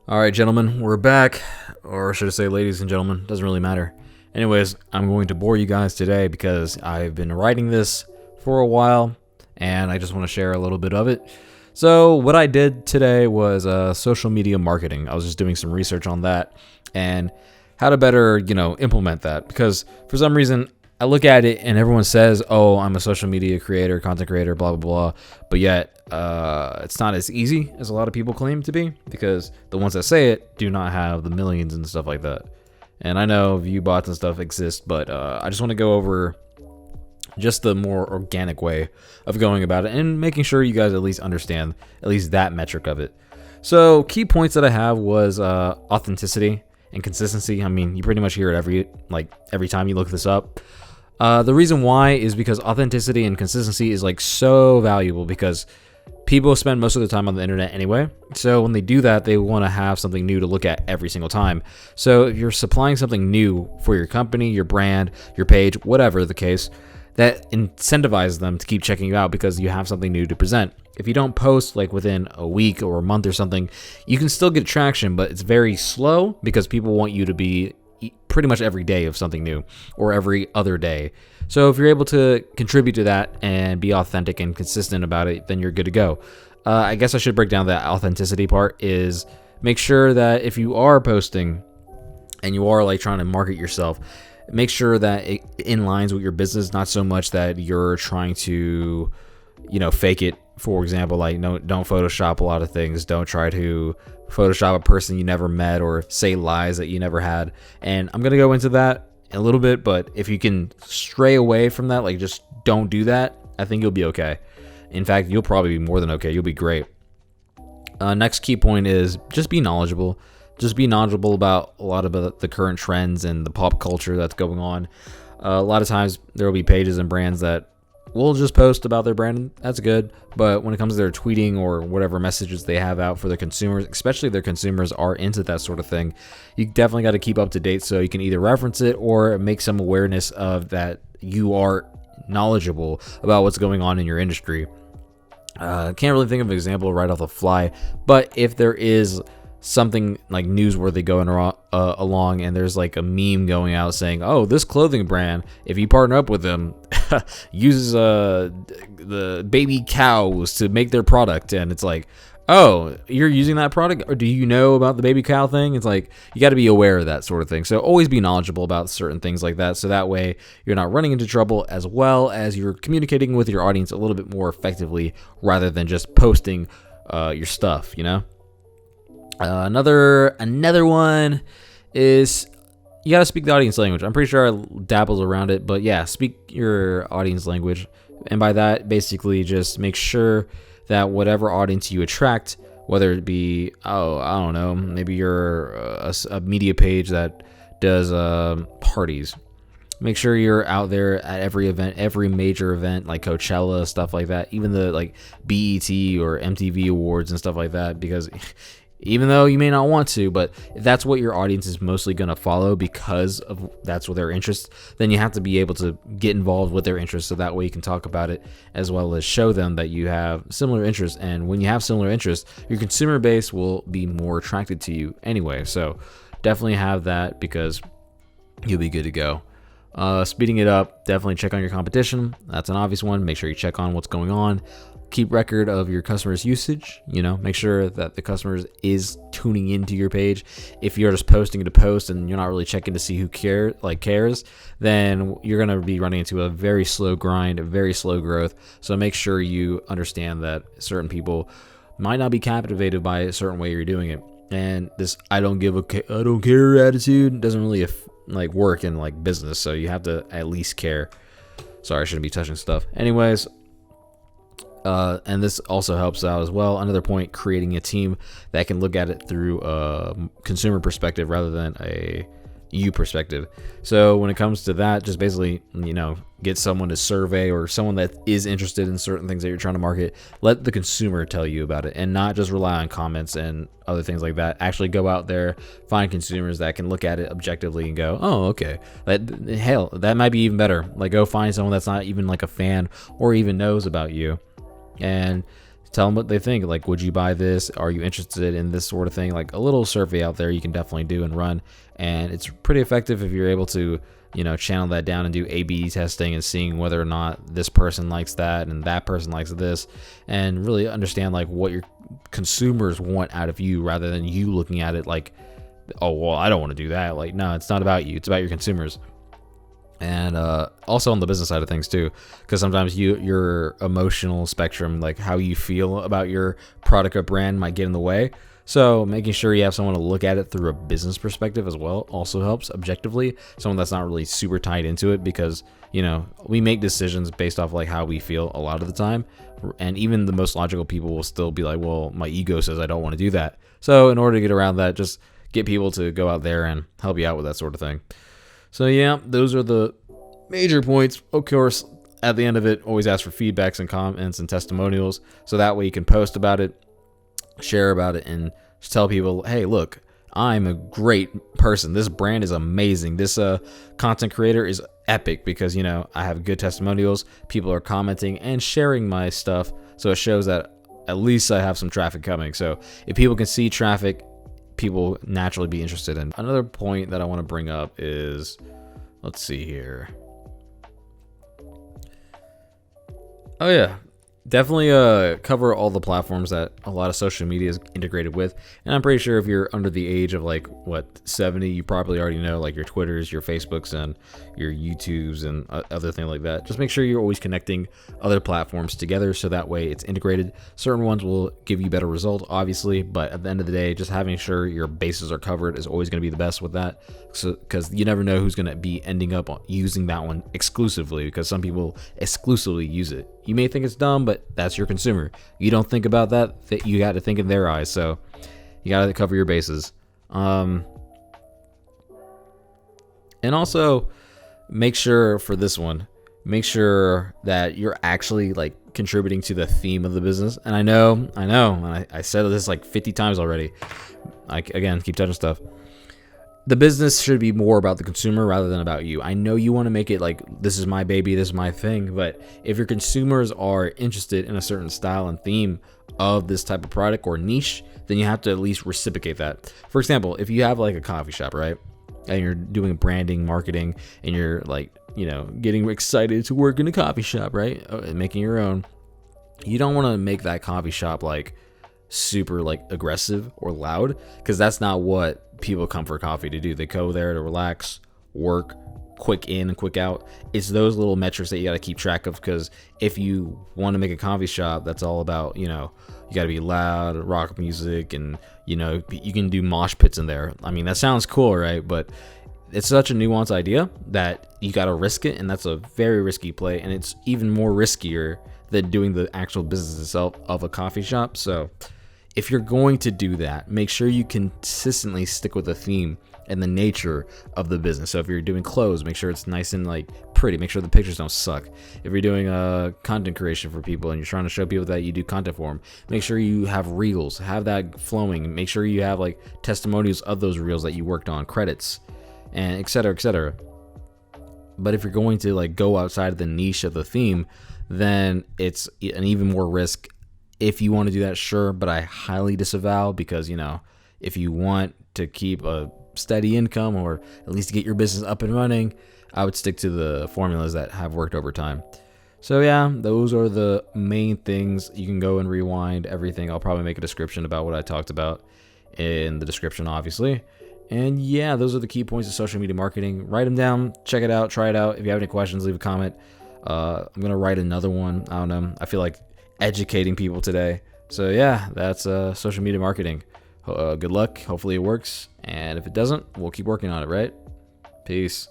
All right, gentlemen, we're back, or should I say, ladies and gentlemen, doesn't really matter. Anyways, I'm going to bore you guys today because I've been writing this for a while, and I just want to share a little bit of it. So, what I did today was social media marketing. I was just doing some research on that and how to better, implement that. Because for some reason, I look at it and everyone says, "Oh, I'm a social media creator, content creator, blah blah blah," but yet it's not as easy as a lot of people claim to be, because the ones that say it do not have the millions and stuff like that. And I know view bots and stuff exist, but I just want to go over just the more organic way of going about it and making sure you guys at least understand at least that metric of it. So key points that I have was authenticity and consistency. I mean, you pretty much hear it every time you look this up. The reason why is because authenticity and consistency is so valuable, because people spend most of the time on the internet anyway. So when they do that, they want to have something new to look at every single time. So if you're supplying something new for your company, your brand, your page, whatever the case, that incentivizes them to keep checking you out because you have something new to present. If you don't post within a week or a month or something, you can still get traction, but it's very slow because people want you to be pretty much every day of something new, or every other day. So if you're able to contribute to that and be authentic and consistent about it, then you're good to go. I guess I should break down that authenticity part. Is make sure that if you are posting and you are trying to market yourself, make sure that it in lines with your business, not so much that you're trying to fake it. For example, don't Photoshop a lot of things. Don't try to Photoshop a person you never met or say lies that you never had. And I'm going to go into that a little bit, but if you can stray away from that, just don't do that, I think you'll be okay. In fact, you'll probably be more than okay. You'll be great. Next key point is just be knowledgeable. Just be knowledgeable about a lot of the current trends and the pop culture that's going on. A lot of times there will be pages and brands that will just post about their brand. That's good. But when it comes to their tweeting or whatever messages they have out for their consumers, especially if their consumers are into that sort of thing, you definitely got to keep up to date so you can either reference it or make some awareness of that you are knowledgeable about what's going on in your industry. Can't really think of an example right off the fly, but if there is something newsworthy going along and there's a meme going out saying, "Oh, this clothing brand, if you partner up with them, uses the baby cows to make their product," and it's "Oh, you're using that product, or do you know about the baby cow thing?" It's you got to be aware of that sort of thing. So always be knowledgeable about certain things like that, so that way you're not running into trouble, as well as you're communicating with your audience a little bit more effectively rather than just posting your stuff. Another one is you got to speak the audience language. I'm pretty sure I dabbles around it, but yeah, speak your audience language. And by that, basically just make sure that whatever audience you attract, whether it be, I don't know, maybe you're a media page that does parties. Make sure you're out there at every event, every major event like Coachella, stuff like that, even the BET or MTV awards and stuff like that, because even though you may not want to, but if that's what your audience is mostly going to follow because of that's what their interests, then you have to be able to get involved with their interests, so that way you can talk about it as well as show them that you have similar interests. And when you have similar interests, your consumer base will be more attracted to you anyway. So definitely have that, because you'll be good to go. Speeding it up, definitely check on your competition. That's an obvious one. Make sure you check on what's going on. Keep record of your customers' usage. Make sure that the customers is tuning into your page. If you're just posting to post and you're not really checking to see who cares, then you're gonna be running into a very slow grind, a very slow growth. So make sure you understand that certain people might not be captivated by a certain way you're doing it. And this I don't care attitude doesn't really work in business. So you have to at least care. Sorry, I shouldn't be touching stuff. Anyways. And this also helps out as well. Another point, creating a team that can look at it through a consumer perspective rather than a you perspective. So when it comes to that, just basically, get someone to survey, or someone that is interested in certain things that you're trying to market. Let the consumer tell you about it, and not just rely on comments and other things like that. Actually go out there, find consumers that can look at it objectively and go, "Oh, okay. Hell, that might be even better." Go find someone that's not even a fan or even knows about you, and Tell them what they think. Like, would you buy this? Are you interested in this sort of thing? Like a little survey out there you can definitely do and run. And it's pretty effective if you're able to, channel that down and do A/B testing and seeing whether or not this person likes that and that person likes this, and really understand like what your consumers want out of you, rather than you looking at it like, oh, well, I don't want to do that. Like, no, it's not about you. It's about your consumers. And also on the business side of things too, because sometimes your emotional spectrum, like how you feel about your product or brand, might get in the way. So making sure you have someone to look at it through a business perspective as well also helps objectively. Someone that's not really super tied into it, because we make decisions based off like how we feel a lot of the time, and even the most logical people will still be like, well, my ego says I don't want to do that. So in order to get around that, just get people to go out there and help you out with that sort of thing. So yeah, those are the major points. Of course, at the end of it, always ask for feedbacks and comments and testimonials, so that way you can post about it, share about it, and just tell people, hey, look, I'm a great person. This brand is amazing. This content creator is epic, because I have good testimonials. People are commenting and sharing my stuff, so it shows that at least I have some traffic coming. So if people can see traffic, people naturally be interested in. Another point that I want to bring up is, let's see here. Oh yeah, definitely cover all the platforms that a lot of social media is integrated with. And I'm pretty sure if you're under the age of 70, you probably already know like your Twitters, your Facebooks, and your YouTubes and other things like that. Just make sure you're always connecting other platforms together, so that way it's integrated. Certain ones will give you better results, obviously, but at the end of the day, just having sure your bases are covered is always going to be the best with that. So, because you never know who's going to be ending up using that one exclusively, because some people exclusively use it. You may think it's dumb, but that's your consumer. You don't think about that you got to think in their eyes. So you got to cover your bases. And also make sure for this one, make sure that you're actually like contributing to the theme of the business. And I know, and I said this like 50 times already. Again, keep touching stuff. The business should be more about the consumer rather than about you. I know you want to make it like, this is my baby, this is my thing, but if your consumers are interested in a certain style and theme of this type of product or niche, then you have to at least reciprocate that. For example, if you have like a coffee shop, right? And you're doing branding, marketing, and you're like, getting excited to work in a coffee shop, right? And making your own. You don't want to make that coffee shop like super like aggressive or loud, because that's not what people come for coffee to do. They go there to relax, work, quick in and quick out. It's those little metrics that you got to keep track of, because if you want to make a coffee shop that's all about, you got to be loud, rock music, and you can do mosh pits in there. I mean, that sounds cool, right? But it's such a nuanced idea that you got to risk it, and that's a very risky play, and it's even more riskier than doing the actual business itself of a coffee shop. So if you're going to do that, make sure you consistently stick with the theme and the nature of the business. So if you're doing clothes, make sure it's nice and like pretty. Make sure the pictures don't suck. If you're doing content creation for people and you're trying to show people that you do content for them, make sure you have reels, have that flowing. Make sure you have like testimonials of those reels that you worked on, credits, and etc., etc. But if you're going to like go outside of the niche of the theme, then it's an even more risk. If you want to do that, sure, but I highly disavow, because if you want to keep a steady income, or at least to get your business up and running, I would stick to the formulas that have worked over time. So yeah, those are the main things. You can go and rewind everything. I'll probably make a description about what I talked about in the description, obviously. And yeah, those are the key points of social media marketing. Write them down, check it out, try it out. If you have any questions, leave a comment. I'm gonna write another one. I don't know. I feel like educating people today. So yeah, that's social media marketing. Good luck. Hopefully it works. And if it doesn't, we'll keep working on it, right? Peace.